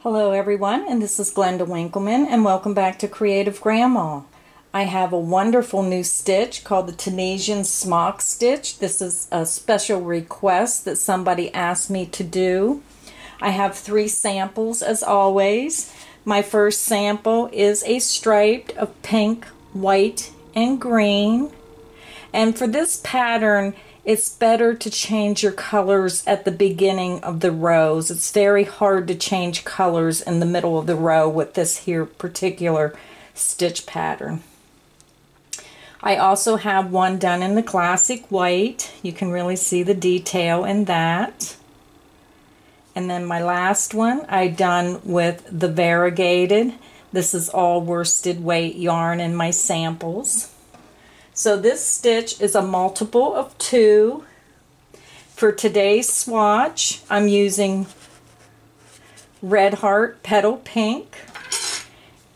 Hello everyone, and this is Glenda Winkleman, and welcome back to Creative Grandma. I have a wonderful new stitch called the Tunisian Smock Stitch. This is a special request that somebody asked me to do. I have 3 samples as always. My first sample is a striped of pink, white, and green. And for this pattern, it's better to change your colors at the beginning of the rows. It's very hard to change colors in the middle of the row with this here particular stitch pattern. I also have one done in the classic white. You can really see the detail in that. And then my last one I done with the variegated. This is all worsted weight yarn in my samples. So this stitch is a multiple of 2. For today's swatch, I'm using Red Heart Petal Pink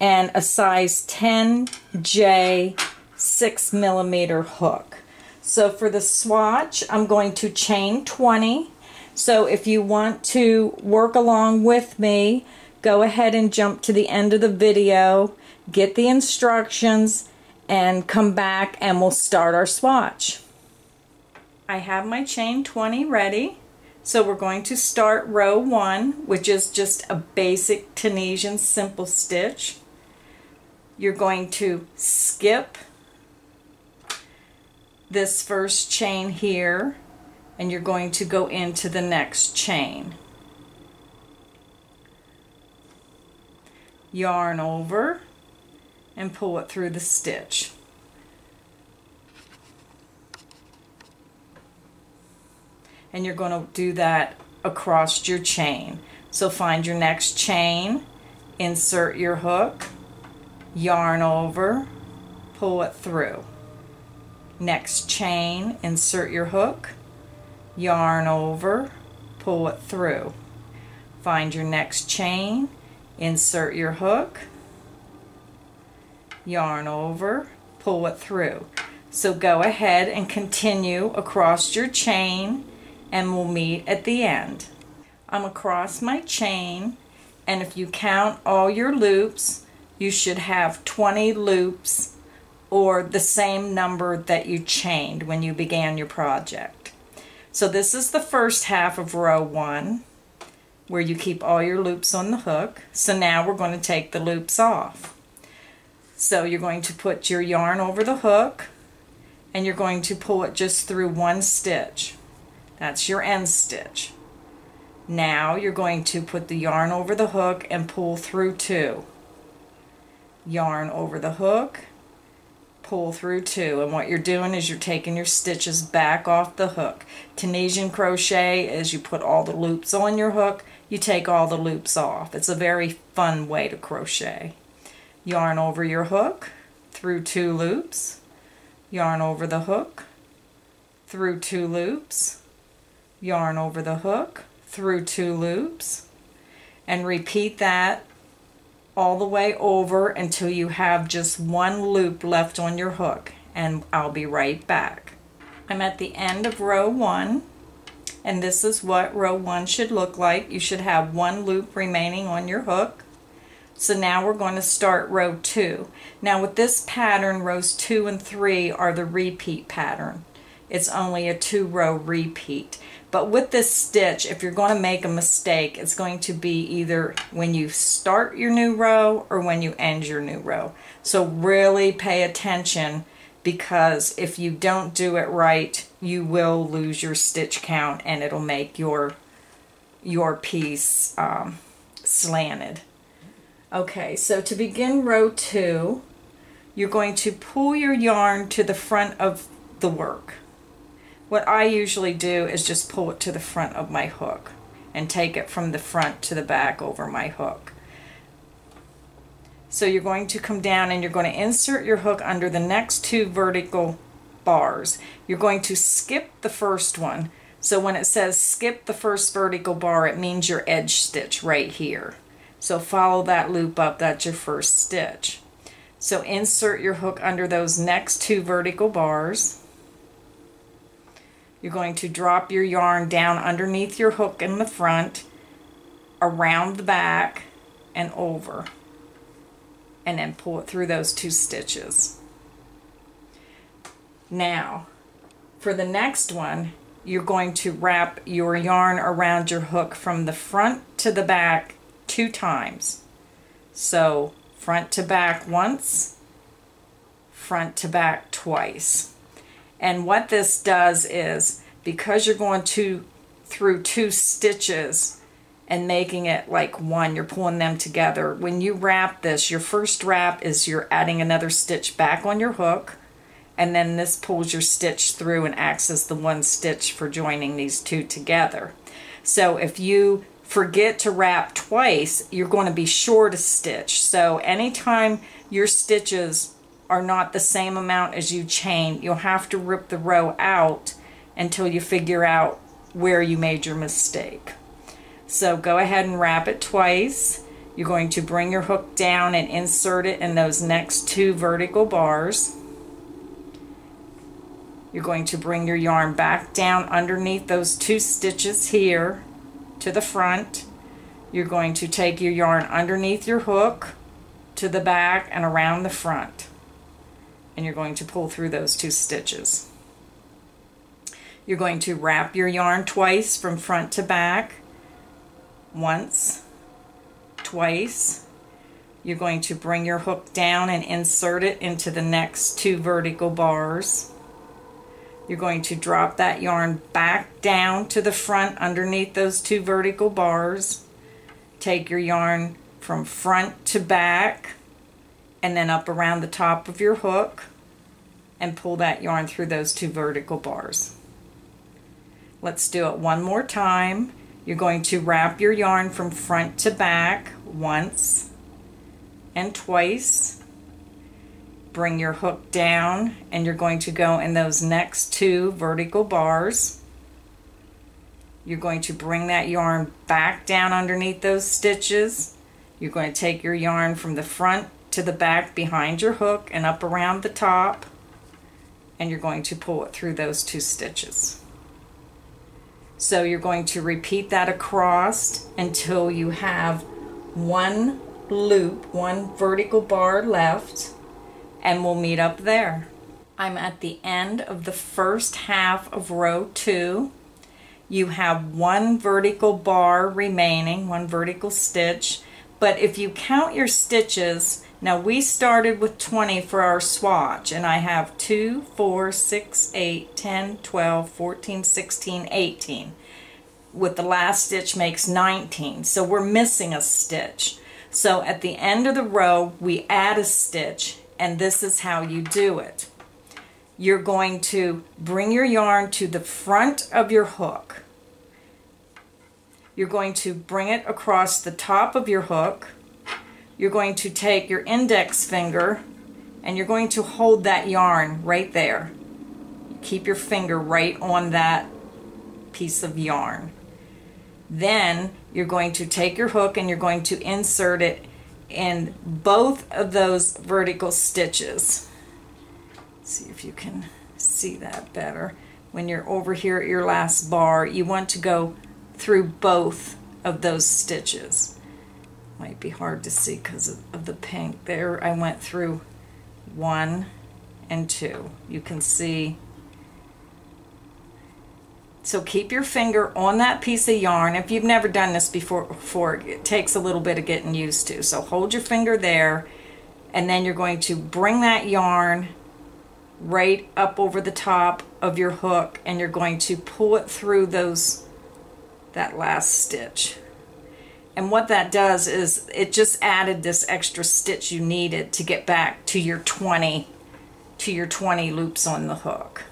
and a size 10J 6mm hook. So for the swatch, I'm going to chain 20. So if you want to work along with me, go ahead and jump to the end of the video, get the instructions, and come back and we'll start our swatch. I have my chain 20 ready, so we're going to start row 1, which is just a basic Tunisian simple stitch. You're going to skip this first chain here and you're going to go into the next chain. Yarn over and pull it through the stitch. And you're going to do that across your chain. So find your next chain, insert your hook, yarn over, pull it through. Next chain, insert your hook, yarn over, pull it through. Find your next chain, insert your hook, yarn over, pull it through. So go ahead and continue across your chain and we'll meet at the end. I'm across my chain, and if you count all your loops, you should have 20 loops or the same number that you chained when you began your project. So this is the first half of row 1 where you keep all your loops on the hook. So now we're going to take the loops off. So you're going to put your yarn over the hook and you're going to pull it just through 1 stitch. That's your end stitch. Now you're going to put the yarn over the hook and pull through 2. Yarn over the hook, pull through 2. And what you're doing is you're taking your stitches back off the hook. Tunisian crochet is you put all the loops on your hook, you take all the loops off. It's a very fun way to crochet. Yarn over your hook, through 2 loops, yarn over the hook, through 2 loops, yarn over the hook, through 2 loops, and repeat that all the way over until you have just 1 loop left on your hook, and I'll be right back. I'm at the end of row 1, and this is what row 1 should look like. You should have 1 loop remaining on your hook. So now we're going to start row 2. Now with this pattern, rows 2 and 3 are the repeat pattern. It's only a 2-row repeat. But with this stitch, if you're going to make a mistake, it's going to be either when you start your new row or when you end your new row. So really pay attention, because if you don't do it right, you will lose your stitch count and it'll make your piece slanted. Okay, so to begin row 2, you're going to pull your yarn to the front of the work. What I usually do is just pull it to the front of my hook and take it from the front to the back over my hook. So you're going to come down and you're going to insert your hook under the next 2 vertical bars. You're going to skip the first one. So when it says skip the first vertical bar, it means your edge stitch right here. So follow that loop up, that's your first stitch. So insert your hook under those next 2 vertical bars. You're going to drop your yarn down underneath your hook in the front, around the back, and over, and then pull it through those 2 stitches. Now for the next one, you're going to wrap your yarn around your hook from the front to the back 2 times. So front to back once, front to back twice. And what this does is, because you're going through 2 stitches and making it like one, you're pulling them together. When you wrap this, your first wrap is you're adding another stitch back on your hook, and then this pulls your stitch through and acts as the 1 stitch for joining these 2 together. So if you forget to wrap twice, you're going to be short a stitch. So anytime your stitches are not the same amount as you chain, you'll have to rip the row out until you figure out where you made your mistake. So go ahead and wrap it twice. You're going to bring your hook down and insert it in those next 2 vertical bars. You're going to bring your yarn back down underneath those 2 stitches here to the front. You're going to take your yarn underneath your hook to the back and around the front, and you're going to pull through those 2 stitches. You're going to wrap your yarn twice from front to back, once, twice. You're going to bring your hook down and insert it into the next 2 vertical bars. You're going to drop that yarn back down to the front underneath those 2 vertical bars. Take your yarn from front to back and then up around the top of your hook and pull that yarn through those 2 vertical bars. Let's do it one more time. You're going to wrap your yarn from front to back once and twice. Bring your hook down and you're going to go in those next 2 vertical bars. You're going to bring that yarn back down underneath those stitches. You're going to take your yarn from the front to the back behind your hook and up around the top, and you're going to pull it through those 2 stitches. So you're going to repeat that across until you have 1 loop, 1 vertical bar left, and we'll meet up there. I'm at the end of the first half of row 2. You have 1 vertical bar remaining, 1 vertical stitch, but if you count your stitches, now we started with 20 for our swatch, and I have 2, 4, 6, 8, 10, 12, 14, 16, 18. With the last stitch makes 19, so we're missing a stitch. So at the end of the row, we add a stitch, and this is how you do it. You're going to bring your yarn to the front of your hook. You're going to bring it across the top of your hook. You're going to take your index finger and you're going to hold that yarn right there. Keep your finger right on that piece of yarn. Then you're going to take your hook and you're going to insert it in both of those vertical stitches. See if you can see that better. When you're over here at your last bar, you want to go through both of those stitches. Might be hard to see because of the pink. There I went through 1 and 2. You can see. So keep your finger on that piece of yarn. If you've never done this before, it takes a little bit of getting used to. So hold your finger there, and then you're going to bring that yarn right up over the top of your hook, and you're going to pull it through that last stitch. And what that does is it just added this extra stitch you needed to get back to your 20 loops on the hook.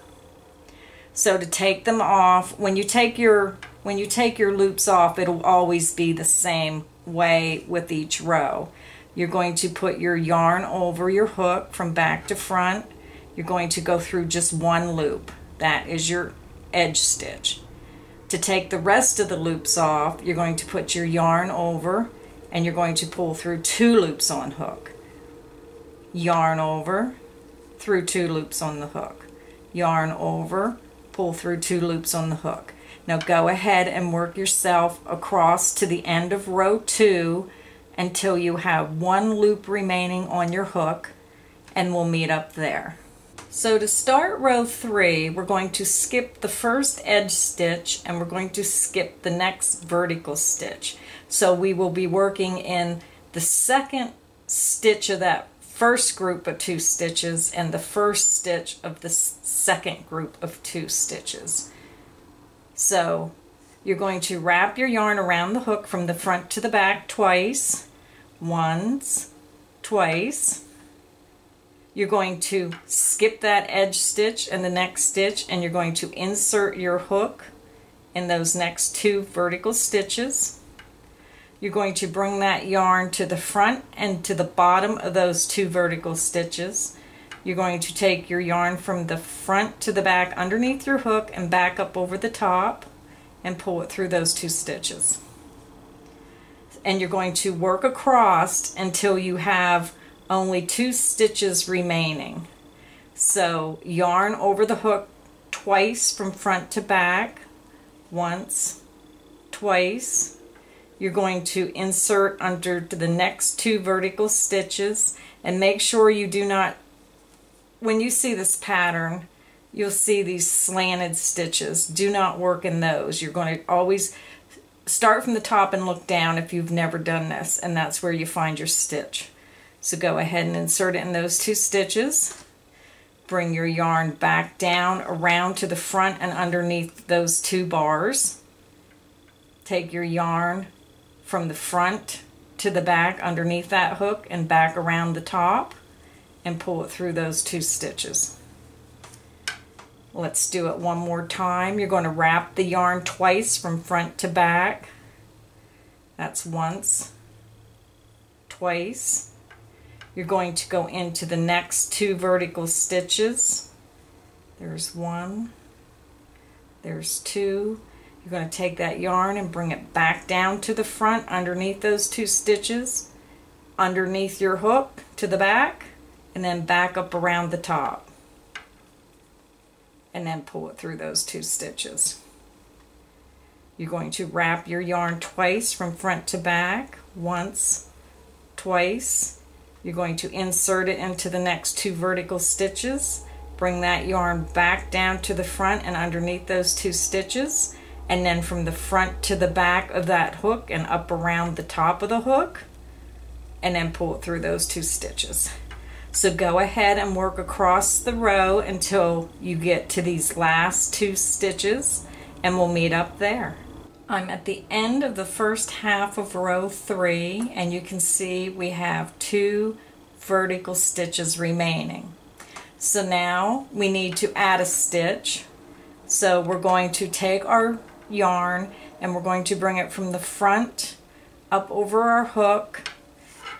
So to take them off, when you take your loops off, it'll always be the same way with each row. You're going to put your yarn over your hook from back to front. You're going to go through just 1 loop. That is your edge stitch. To take the rest of the loops off, you're going to put your yarn over and you're going to pull through 2 loops on hook. Yarn over, through 2 loops on the hook. Yarn over, pull through 2 loops on the hook. Now go ahead and work yourself across to the end of row 2 until you have one loop remaining on your hook, and we'll meet up there. So to start row 3, we're going to skip the first edge stitch and we're going to skip the next vertical stitch. So we will be working in the second stitch of that first group of 2 stitches and the first stitch of the second group of 2 stitches. So you're going to wrap your yarn around the hook from the front to the back twice, once, twice. You're going to skip that edge stitch and the next stitch, and you're going to insert your hook in those next 2 vertical stitches. You're going to bring that yarn to the front and to the bottom of those 2 vertical stitches. You're going to take your yarn from the front to the back underneath your hook and back up over the top and pull it through those 2 stitches. And you're going to work across until you have only 2 stitches remaining. So yarn over the hook twice from front to back, once, twice. You're going to insert under the next 2 vertical stitches, and make sure you do not, when you see this pattern, you'll see these slanted stitches. Do not work in those. You're going to always start from the top and look down if you've never done this, and that's where you find your stitch. So go ahead and insert it in those 2 stitches. Bring your yarn back down around to the front and underneath those 2 bars. Take your yarn from the front to the back underneath that hook and back around the top and pull it through those 2 stitches. Let's do it one more time. You're going to wrap the yarn twice from front to back. That's once, twice. You're going to go into the next 2 vertical stitches. There's 1, there's 2. You're going to take that yarn and bring it back down to the front underneath those 2 stitches, underneath your hook to the back, and then back up around the top. And then pull it through those 2 stitches. You're going to wrap your yarn twice from front to back, once, twice. You're going to insert it into the next 2 vertical stitches, bring that yarn back down to the front and underneath those 2 stitches, and then from the front to the back of that hook and up around the top of the hook, and then pull it through those 2 stitches. So go ahead and work across the row until you get to these last 2 stitches, and we'll meet up there. I'm at the end of the first half of row 3, and you can see we have 2 vertical stitches remaining. So now we need to add a stitch. So we're going to take our yarn and we're going to bring it from the front up over our hook,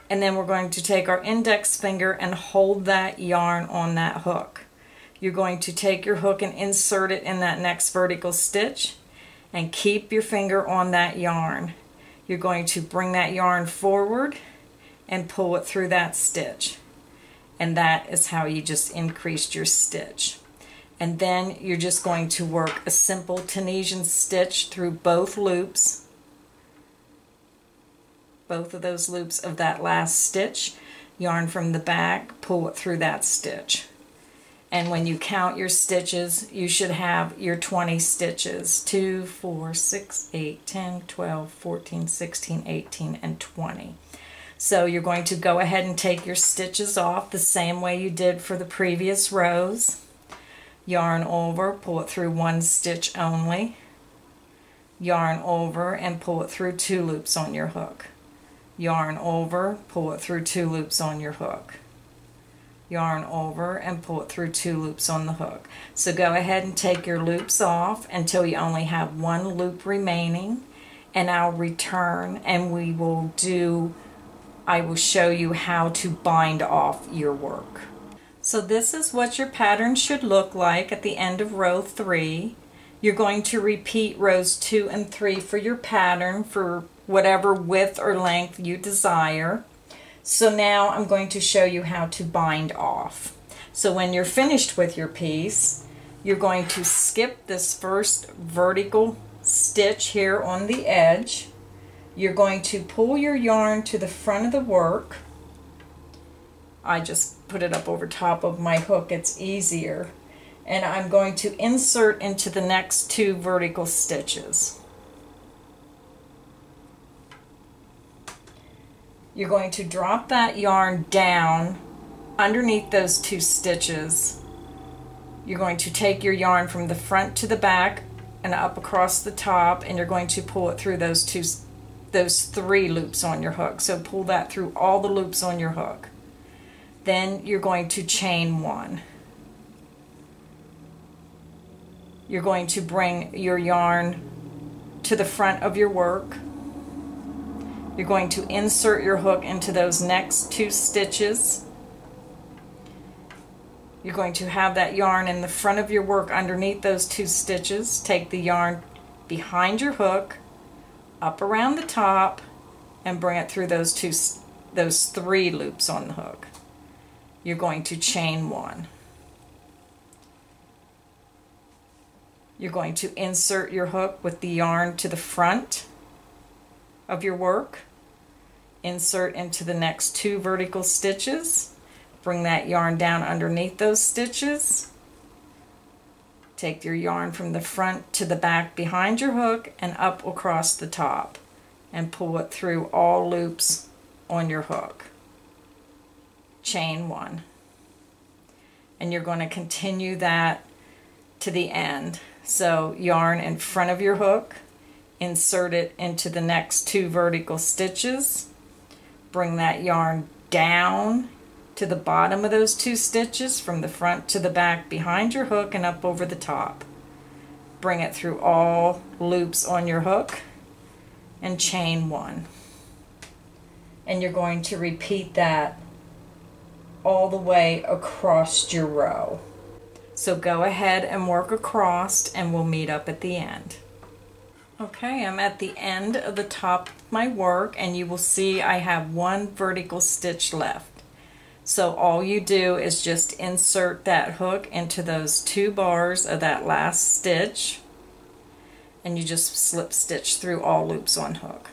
and then we're going to take our index finger and hold that yarn on that hook. You're going to take your hook and insert it in that next vertical stitch and keep your finger on that yarn. You're going to bring that yarn forward and pull it through that stitch. And that is how you just increased your stitch. And then you're just going to work a simple Tunisian stitch through both loops, both of those loops of that last stitch. Yarn from the back, pull it through that stitch. And when you count your stitches, you should have your 20 stitches. 2, 4, 6, 8, 10, 12, 14, 16, 18, and 20. So you're going to go ahead and take your stitches off the same way you did for the previous rows. Yarn over, pull it through 1 stitch only. Yarn over and pull it through 2 loops on your hook. Yarn over, pull it through 2 loops on your hook. Yarn over and pull it through 2 loops on the hook. So go ahead and take your loops off until you only have 1 loop remaining, and I'll return and I will show you how to bind off your work. So this is what your pattern should look like at the end of row 3. You're going to repeat rows 2 and 3 for your pattern for whatever width or length you desire. So now I'm going to show you how to bind off. So when you're finished with your piece, you're going to skip this first vertical stitch here on the edge. You're going to pull your yarn to the front of the work. I just put it up over top of my hook, it's easier. And I'm going to insert into the next 2 vertical stitches. You're going to drop that yarn down underneath those 2 stitches. You're going to take your yarn from the front to the back and up across the top, and you're going to pull it through those 3 loops on your hook. So pull that through all the loops on your hook. Then you're going to chain 1. You're going to bring your yarn to the front of your work. You're going to insert your hook into those next 2 stitches. You're going to have that yarn in the front of your work underneath those 2 stitches. Take the yarn behind your hook, up around the top, and bring it through those 3 loops on the hook. You're going to chain 1. You're going to insert your hook with the yarn to the front of your work. Insert into the next 2 vertical stitches. Bring that yarn down underneath those stitches. Take your yarn from the front to the back behind your hook and up across the top, and pull it through all loops on your hook. Chain 1. And you're going to continue that to the end. So yarn in front of your hook, insert it into the next 2 vertical stitches, bring that yarn down to the bottom of those 2 stitches from the front to the back behind your hook and up over the top. Bring it through all loops on your hook and chain 1. And you're going to repeat that all the way across your row. So go ahead and work across, and we'll meet up at the end. Okay, I'm at the end of the top of my work, and you will see I have 1 vertical stitch left. So all you do is just insert that hook into those 2 bars of that last stitch, and you just slip stitch through all loops on hook.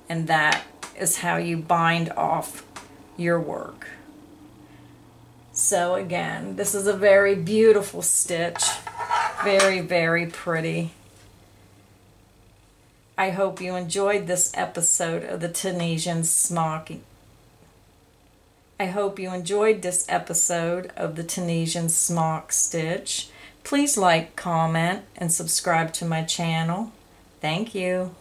And that is how you bind off your work. So again, this is a very beautiful stitch. Very, very pretty. I hope you enjoyed this episode of the Tunisian Smock. I hope you enjoyed this episode of the Tunisian Smock Stitch. Please like, comment, and subscribe to my channel. Thank you.